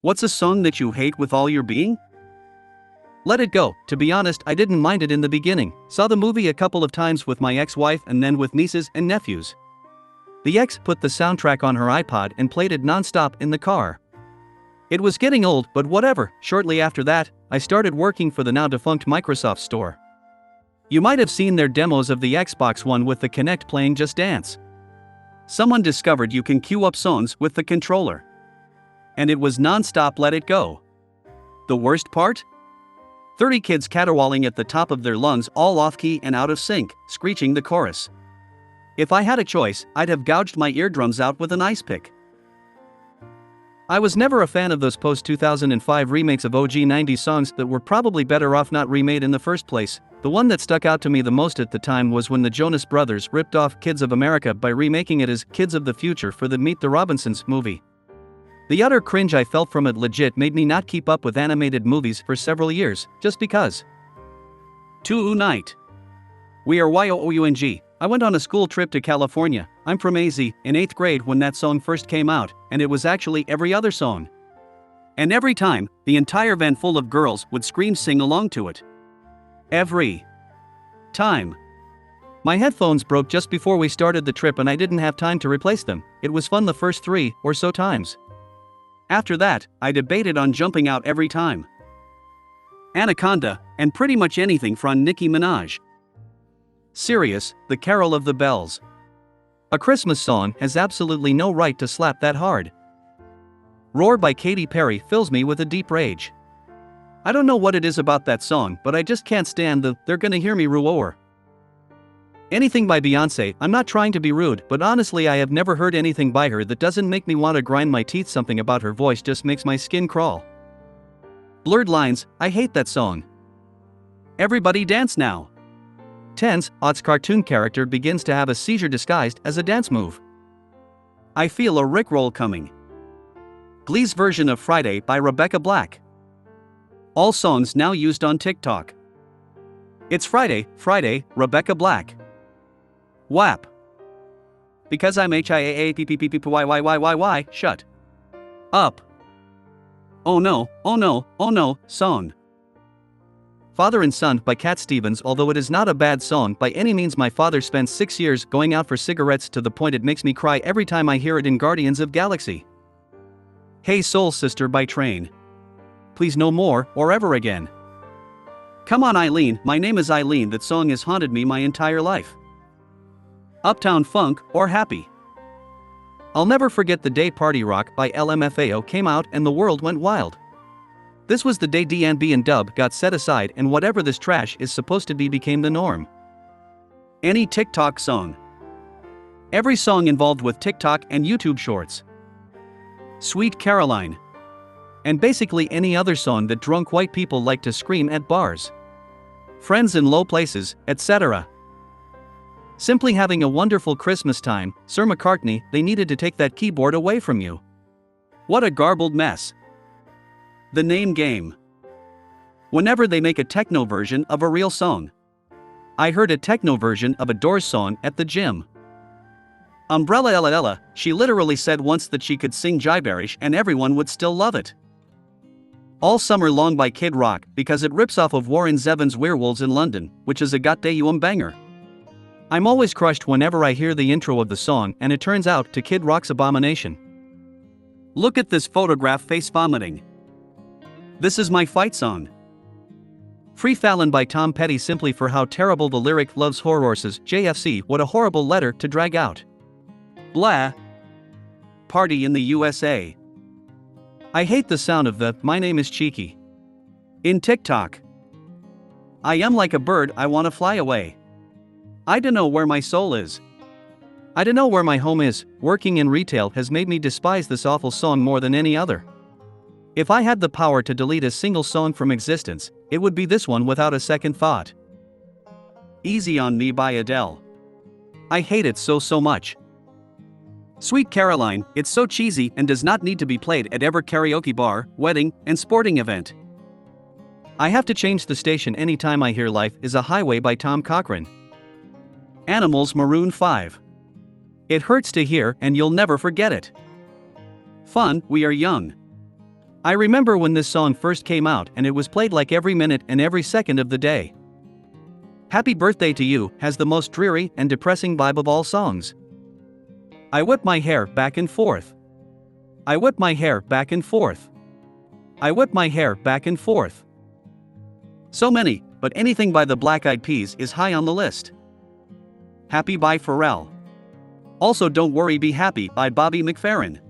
What's a song that you hate with all your being? Let It Go. To be honest, I didn't mind it in the beginning. Saw the movie a couple of times with my ex-wife and then with nieces and nephews. The ex put the soundtrack on her iPod and played it non-stop in the car. It was getting old, but whatever. Shortly after that, I started working for the now-defunct Microsoft store. You might have seen their demos of the Xbox One with the Kinect playing Just Dance. Someone discovered you can queue up songs with the controller. And it was non-stop Let It Go. The worst part? 30 kids caterwauling at the top of their lungs, all off-key and out of sync, screeching the chorus. If I had a choice, I'd have gouged my eardrums out with an ice pick. I was never a fan of those post-2005 remakes of OG 90s songs that were probably better off not remade in the first place. The one that stuck out to me the most at the time was when the Jonas Brothers ripped off Kids of America by remaking it as Kids of the Future for the Meet the Robinsons movie. The utter cringe I felt from it legit made me not keep up with animated movies for several years, just because. Tonight. We are YOOUNG. I went on a school trip to California. I'm from AZ, in 8th grade when that song first came out, and it was actually every other song. And every time, the entire van full of girls would sing along to it. Every time. My headphones broke just before we started the trip and I didn't have time to replace them. It was fun the first 3 or so times. After that, I debated on jumping out every time. Anaconda, and pretty much anything from Nicki Minaj. Sirius, The Carol of the Bells. A Christmas song has absolutely no right to slap that hard. Roar by Katy Perry fills me with a deep rage. I don't know what it is about that song, but I just can't stand the "they're gonna hear me" roar. Anything by Beyoncé, I'm not trying to be rude, but honestly I have never heard anything by her that doesn't make me want to grind my teeth. Something about her voice just makes my skin crawl. Blurred Lines, I hate that song. Everybody Dance Now. Tense, Odd's cartoon character begins to have a seizure disguised as a dance move. I feel a Rickroll coming. Glee's version of Friday by Rebecca Black. All songs now used on TikTok. It's Friday, Rebecca Black. WAP. Because I'm HIAAPPPPYYYYY, shut up. Oh no, song. Father and Son by Cat Stevens. Although it is not a bad song by any means, my father spent 6 years going out for cigarettes to the point it makes me cry every time I hear it in Guardians of Galaxy. Hey Soul Sister by Train. Please No More or Ever Again. Come on Eileen, My Name is Eileen. That song has haunted me my entire life. Uptown Funk or Happy. I'll never forget the day Party Rock by LMFAO came out and the world went wild. This was the day DNB and dub got set aside and whatever this trash is supposed to be became the norm. Any TikTok song. Every song involved with TikTok and YouTube Shorts. Sweet Caroline. And basically any other song that drunk white people like to scream at bars. Friends in Low Places, etc. Simply having a wonderful Christmas time. Sir McCartney, they needed to take that keyboard away from you. What a garbled mess. The Name Game. Whenever they make a techno version of a real song. I heard a techno version of a Doors song at the gym. Umbrella Ella, she literally said once that she could sing gibberish and everyone would still love it. All Summer Long by Kid Rock because it rips off of Warren Zevon's Werewolves in London, which is a goddamn banger. I'm always crushed whenever I hear the intro of the song and it turns out to Kid Rock's Abomination. Look at this photograph, face vomiting. This is my fight song. Free Fallon by Tom Petty simply for how terrible the lyric loves horses. JFC, what a horrible letter to drag out. Blah. Party in the USA. I hate the sound of the "My Name is Cheeky" in TikTok. I am like a bird, I wanna fly away. I don't know where my soul is. I don't know where my home is. Working in retail has made me despise this awful song more than any other. If I had the power to delete a single song from existence, it would be this one without a second thought. Easy on Me by Adele. I hate it so much. Sweet Caroline, it's so cheesy and does not need to be played at every karaoke bar, wedding, and sporting event. I have to change the station anytime I hear Life is a Highway by Tom Cochrane. Animals Maroon 5. It hurts to hear and you'll never forget it. Fun, We Are Young. I remember when this song first came out and it was played like every minute and every second of the day. Happy Birthday to You has the most dreary and depressing vibe of all songs. I whip my hair back and forth. I whip my hair back and forth. I whip my hair back and forth. So many, but anything by the Black Eyed Peas is high on the list. Happy by Pharrell. Also Don't Worry Be Happy by Bobby McFerrin.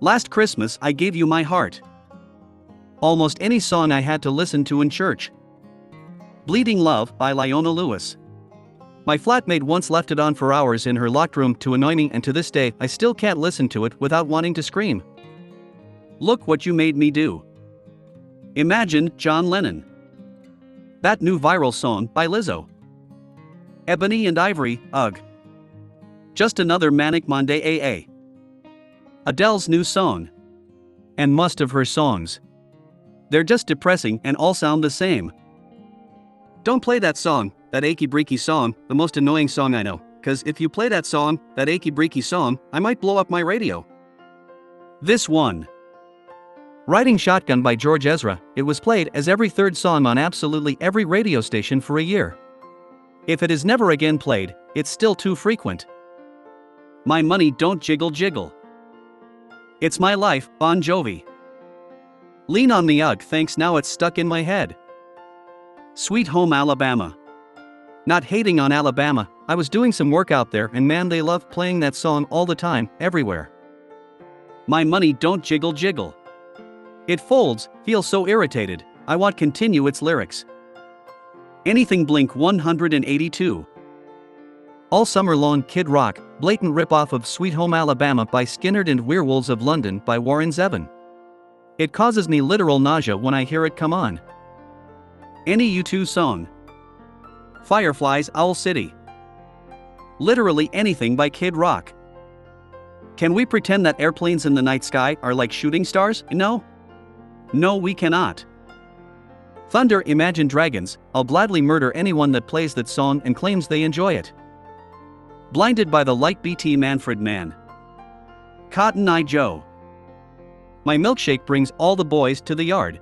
Last Christmas I Gave You My Heart. Almost any song I had to listen to in church. Bleeding Love by Leona Lewis. My flatmate once left it on for hours in her locked room to annoy me, and to this day I still can't listen to it without wanting to scream. Look What You Made Me Do. Imagine John Lennon. That new viral song by Lizzo. Ebony and Ivory, ugh. Just Another Manic Monday AA. Adele's new song. And most of her songs. They're just depressing and all sound the same. Don't play that song, that achy breaky song, the most annoying song I know, cause if you play that song, that achy breaky song, I might blow up my radio. This one. Riding Shotgun by George Ezra, it was played as every third song on absolutely every radio station for a year. If it is never again played, it's still too frequent. My Money Don't Jiggle Jiggle. It's My Life, Bon Jovi. Lean on Me, ugh, thanks, now it's stuck in my head. Sweet Home Alabama. Not hating on Alabama, I was doing some work out there and man, they love playing that song all the time, everywhere. My Money Don't Jiggle Jiggle. It folds, feels so irritated, I want continue its lyrics. Anything Blink 182. All Summer Long Kid Rock, blatant rip-off of Sweet Home Alabama by Skynyrd and Werewolves of London by Warren Zevon. It causes me literal nausea when I hear it come on. Any U2 song. Fireflies, Owl City. Literally anything by Kid Rock. Can we pretend that airplanes in the night sky are like shooting stars? No. No, we cannot. Thunder, Imagine Dragons, I'll gladly murder anyone that plays that song and claims they enjoy it. Blinded by the Light BT Manfred Mann. Cotton Eye Joe. My milkshake brings all the boys to the yard.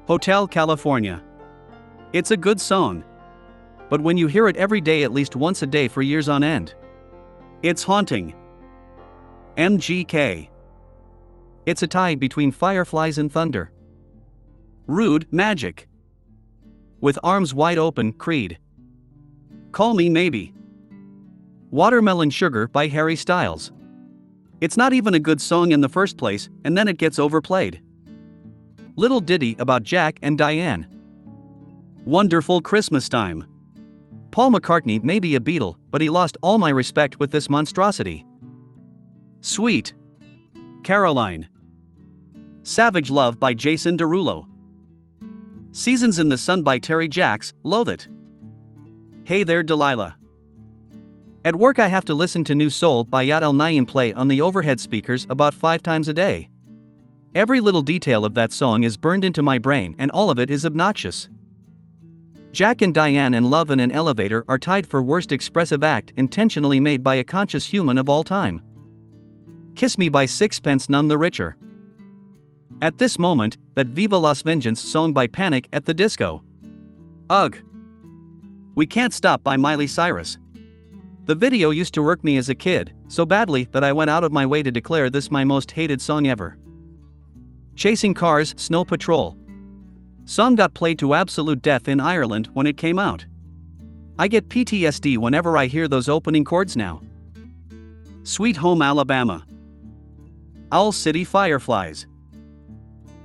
Hotel California. It's a good song. But when you hear it every day at least once a day for years on end, it's haunting. MGK. It's a tie between Fireflies and Thunder. Rude Magic. With Arms Wide Open, Creed. Call Me Maybe. Watermelon Sugar by Harry Styles. It's not even a good song in the first place, and then it gets overplayed. Little Ditty About Jack and Diane. Wonderful Christmas Time. Paul McCartney may be a Beatle, but he lost all my respect with this monstrosity. Sweet Caroline. Savage Love by Jason Derulo. Seasons in the Sun by Terry Jacks, loathe it. Hey There Delilah. At work I have to listen to New Soul by Yad El Naim play on the overhead speakers about 5 times a day. Every little detail of that song is burned into my brain and all of it is obnoxious. Jack and Diane and Love in an Elevator are tied for worst expressive act intentionally made by a conscious human of all time. Kiss Me by Sixpence None the Richer. At this moment, that Viva Las Vengeance song by Panic at the Disco. Ugh. We Can't Stop by Miley Cyrus. The video used to irk me as a kid, so badly that I went out of my way to declare this my most hated song ever. Chasing Cars, Snow Patrol. Song got played to absolute death in Ireland when it came out. I get PTSD whenever I hear those opening chords now. Sweet Home Alabama. Owl City Fireflies.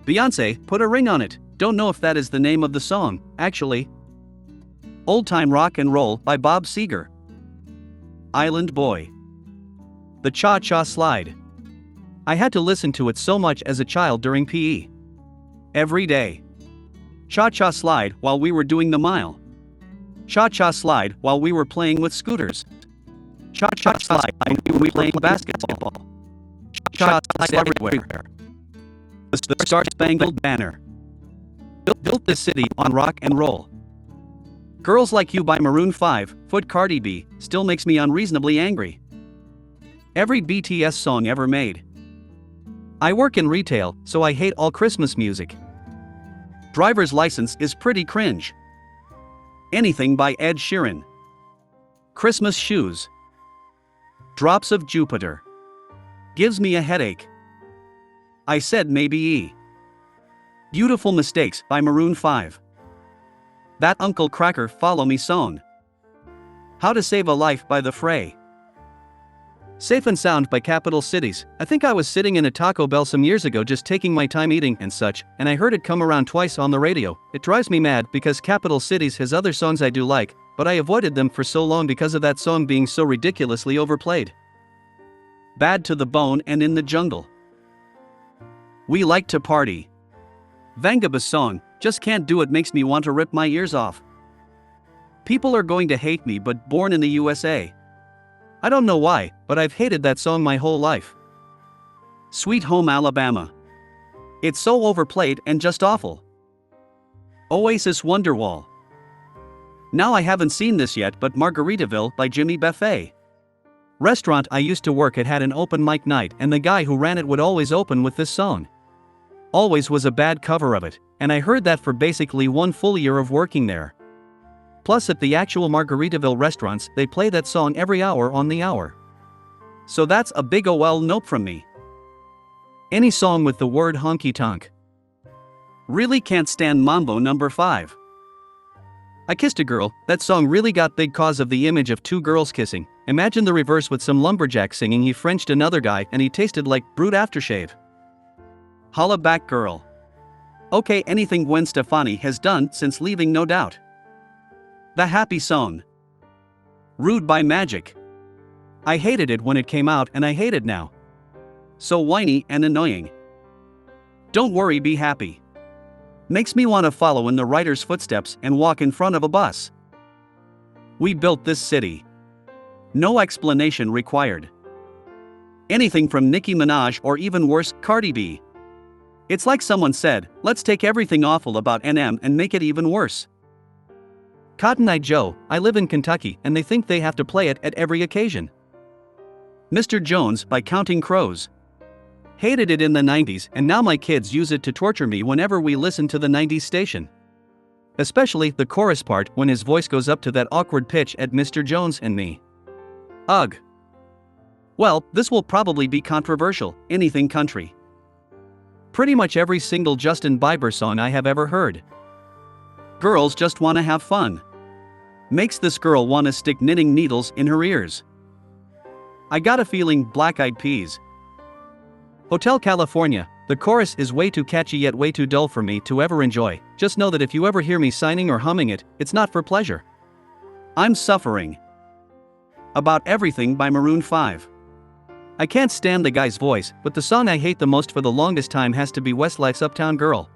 Beyoncé, Put a Ring on It, don't know if that is the name of the song, actually. Old Time Rock and Roll by Bob Seger. Island Boy. The Cha-Cha Slide. I had to listen to it so much as a child during PE. Every day. Cha-Cha Slide while we were doing the mile. Cha-Cha Slide while we were playing with scooters. Cha-Cha Slide when we were playing basketball. Cha-Cha Slide everywhere. The Star-Spangled Banner. Built this city on rock and roll. Girls Like You by Maroon 5, Foot Cardi B, still makes me unreasonably angry. Every BTS song ever made. I work in retail, so I hate all Christmas music. Driver's License is pretty cringe. Anything by Ed Sheeran. Christmas Shoes. Drops of Jupiter. Gives me a headache. I Said Maybe E. Beautiful Mistakes by Maroon 5. That Uncle Cracker Follow Me song. How to Save a Life by The Fray. Safe and Sound by Capital Cities. I think I was sitting in a Taco Bell some years ago just taking my time eating and such, and I heard it come around twice on the radio. It drives me mad because Capital Cities has other songs I do like, but I avoided them for so long because of that song being so ridiculously overplayed. Bad to the Bone and In the Jungle. We Like to Party. Vangeba's song, Just Can't Do It, makes me want to rip my ears off. People are going to hate me, but Born in the USA. I don't know why, but I've hated that song my whole life. Sweet Home Alabama. It's so overplayed and just awful. Oasis Wonderwall. Now I haven't seen this yet, but Margaritaville by Jimmy Buffett. Restaurant I used to work at had an open mic night, and the guy who ran it would always open with this song. Always was a bad cover of it, and I heard that for basically one full year of working there. Plus at the actual Margaritaville restaurants, they play that song every hour on the hour. So that's a big OL nope from me. Any song with the word honky tonk. Really can't stand Mambo No. 5. I Kissed a Girl, that song really got big cause of the image of two girls kissing. Imagine the reverse with some lumberjack singing he Frenched another guy and he tasted like Brute aftershave. Holla Back Girl. Okay, anything Gwen Stefani has done since leaving, no doubt. The Happy Song. Rude by Magic. I hated it when it came out and I hate it now. So whiny and annoying. Don't Worry Be Happy. Makes me want to follow in the writer's footsteps and walk in front of a bus. We Built This City. No explanation required. Anything from Nicki Minaj or even worse, Cardi B. It's like someone said, let's take everything awful about NM and make it even worse. Cotton Eye Joe, I live in Kentucky and they think they have to play it at every occasion. Mr. Jones by Counting Crows. Hated it in the 90s and now my kids use it to torture me whenever we listen to the 90s station. Especially the chorus part when his voice goes up to that awkward pitch at Mr. Jones and me. Ugh. Well, this will probably be controversial, anything country. Pretty much every single Justin Bieber song I have ever heard. Girls Just Wanna Have Fun. Makes this girl wanna stick knitting needles in her ears. I Got a Feeling, Black Eyed Peas. Hotel California, the chorus is way too catchy yet way too dull for me to ever enjoy. Just know that if you ever hear me signing or humming it, it's not for pleasure. I'm Suffering. About Everything by Maroon 5. I can't stand the guy's voice, but the song I hate the most for the longest time has to be Westlife's Uptown Girl.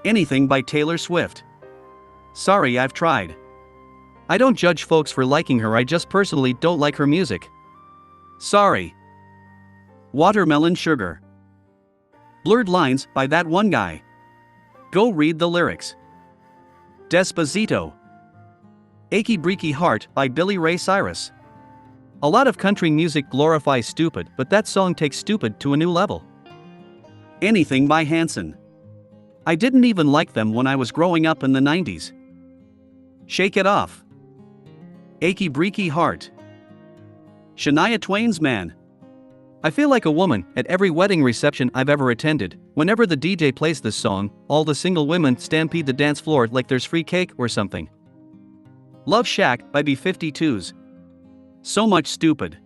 Anything by Taylor Swift. Sorry, I've tried. I don't judge folks for liking her, I just personally don't like her music. Sorry. Watermelon Sugar. Blurred Lines by That One Guy. Go read the lyrics. Despacito. Achy Breaky Heart by Billy Ray Cyrus. A lot of country music glorifies stupid, but that song takes stupid to a new level. Anything by Hanson. I didn't even like them when I was growing up in the 90s. Shake It Off. Achy Breaky Heart. Shania Twain's Man. I feel like a woman at every wedding reception I've ever attended. Whenever the DJ plays this song, all the single women stampede the dance floor like there's free cake or something. Love Shack by B-52s. So much stupid.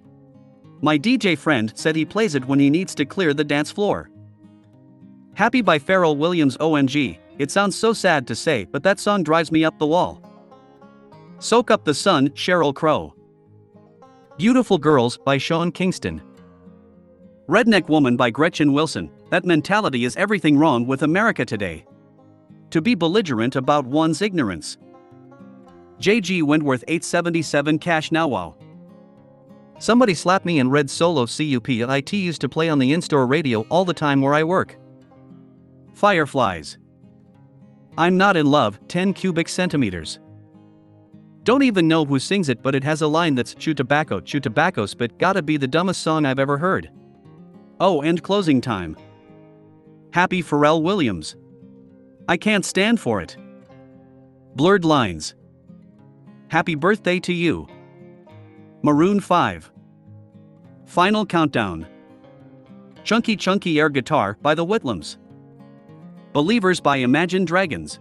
My DJ friend said he plays it when he needs to clear the dance floor. Happy by Pharrell Williams. OMG, it sounds so sad to say, but that song drives me up the wall. Soak Up the Sun, Sheryl Crow. Beautiful Girls by Sean Kingston. Redneck Woman by Gretchen Wilson. That mentality is everything wrong with America today. To be belligerent about one's ignorance. J.G. Wentworth 877 Cash Now Wow. Somebody slapped me and read Solo CUP. IT used to play on the in-store radio all the time where I work. Fireflies. I'm Not in Love, 10 cubic centimeters. Don't even know who sings it, but it has a line that's chew tobacco spit, gotta be the dumbest song I've ever heard. Oh, and closing time. Happy Pharrell Williams. I can't stand for it. Blurred lines. Happy birthday to you. Maroon 5. Final countdown. Chunky Chunky Air Guitar by the Whitlams. Believers by Imagine Dragons.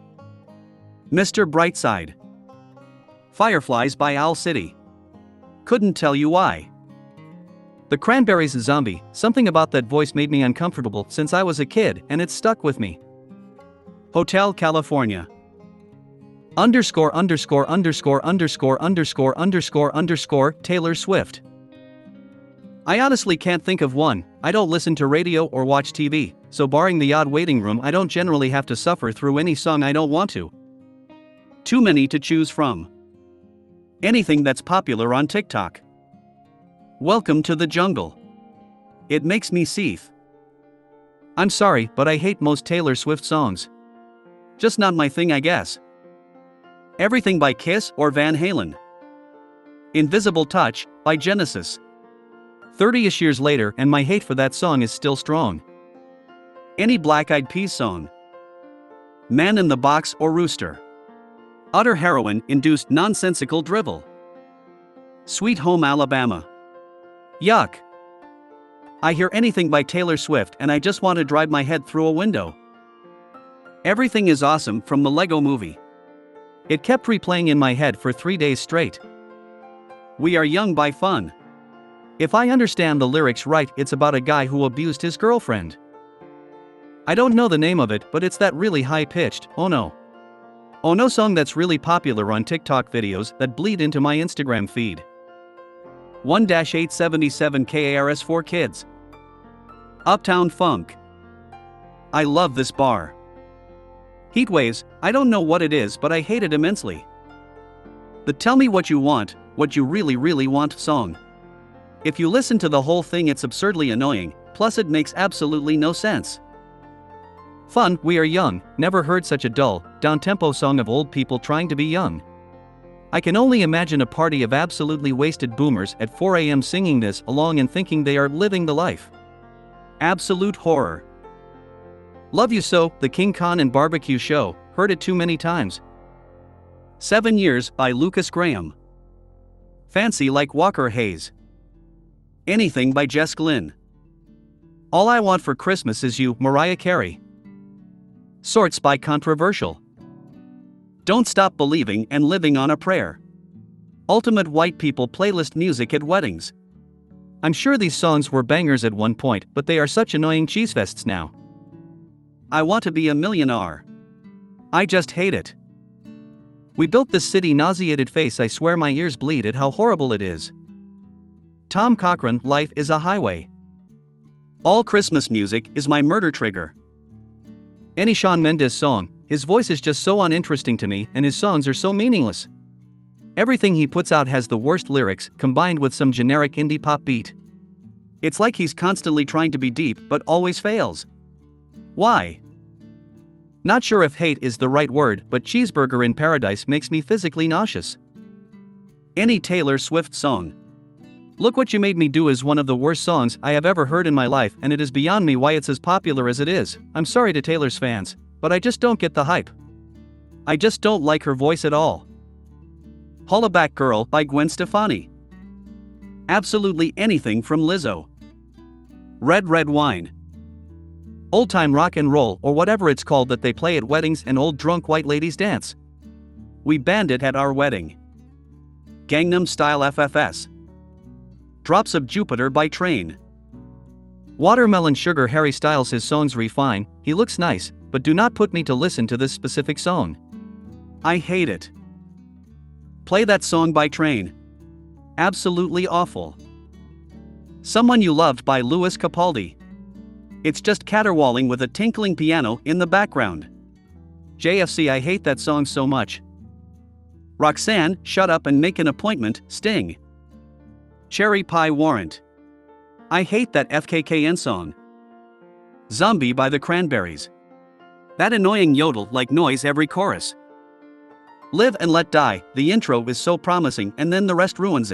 Mr. Brightside. Fireflies by Owl City. Couldn't tell you why. The Cranberries' Zombie. Something about that voice made me uncomfortable since I was a kid, and it's stuck with me. Hotel California. Underscore underscore underscore underscore underscore underscore underscore Taylor Swift. I honestly can't think of one. I don't listen to radio or watch TV, so barring the odd waiting room, I don't generally have to suffer through any song I don't want to. Too many to choose from. Anything that's popular on TikTok. Welcome to the jungle. It makes me seethe. I'm sorry, but I hate most Taylor Swift songs. Just not my thing, I guess. Everything by Kiss or Van Halen. Invisible Touch by Genesis. 30-ish years later, and my hate for that song is still strong. Any Black Eyed Peas song. Man in the Box or Rooster. Utter heroin-induced nonsensical drivel. Sweet Home Alabama. Yuck. I hear anything by Taylor Swift and I just want to drive my head through a window. Everything is Awesome from the Lego Movie. It kept replaying in my head for 3 days straight. We Are Young by Fun. If I understand the lyrics right, it's about a guy who abused his girlfriend. I don't know the name of it, but it's that really high-pitched, oh no song that's really popular on TikTok videos that bleed into my Instagram feed. 1-877 KARS for Kids. Uptown Funk. I love this bar. Heatwaves. I don't know what it is, but I hate it immensely. The Tell Me What You Want, What You Really Really Want song. If you listen to the whole thing, it's absurdly annoying, plus it makes absolutely no sense. Fun, We Are Young. Never heard such a dull, down-tempo song of old people trying to be young. I can only imagine a party of absolutely wasted boomers at 4 a.m. singing this along and thinking they are living the life. Absolute horror. Love You So, The King Khan and Barbecue Show. Heard it too many times. 7 Years by Lucas Graham. Fancy Like Walker Hayes. Anything by Jess Glynn. All I Want for Christmas Is You, Mariah Carey. Sorts by Controversial. Don't Stop Believing and Living on a Prayer. Ultimate white people playlist music at weddings. I'm sure these songs were bangers at one point, but they are such annoying cheesefests now. I Want to Be a Millionaire. I just hate it. We built this city, nauseated face, I swear my ears bleed at how horrible it is. Tom Cochrane, Life is a Highway. All Christmas music is my murder trigger. Any Shawn Mendes song. His voice is just so uninteresting to me, and his songs are so meaningless. Everything he puts out has the worst lyrics, combined with some generic indie pop beat. It's like he's constantly trying to be deep, but always fails. Why? Not sure if hate is the right word, but Cheeseburger in Paradise makes me physically nauseous. Any Taylor Swift song. Look What You Made Me Do is one of the worst songs I have ever heard in my life, and it is beyond me why it's as popular as it is. I'm sorry to Taylor's fans, but I just don't get the hype. I just don't like her voice at all. Hollaback Girl by Gwen Stefani. Absolutely anything from Lizzo. Red Red Wine. Old time rock and roll, or whatever it's called that they play at weddings and old drunk white ladies dance. We banned it at our wedding. Gangnam Style FFS. Drops of Jupiter by Train. Watermelon Sugar. Harry Styles. His songs refine, he looks nice, but do not put me to listen to this specific song. I hate it. Play That Song by Train. Absolutely awful. Someone You Loved by Louis Capaldi. It's just caterwauling with a tinkling piano in the background. JFC. I hate that song so much. Roxanne, Shut Up and Make an Appointment, Sting. Cherry Pie Warrant. I hate that FKKN song. Zombie by the Cranberries. That annoying yodel-like noise every chorus. Live and Let Die. The intro is so promising and then the rest ruins it.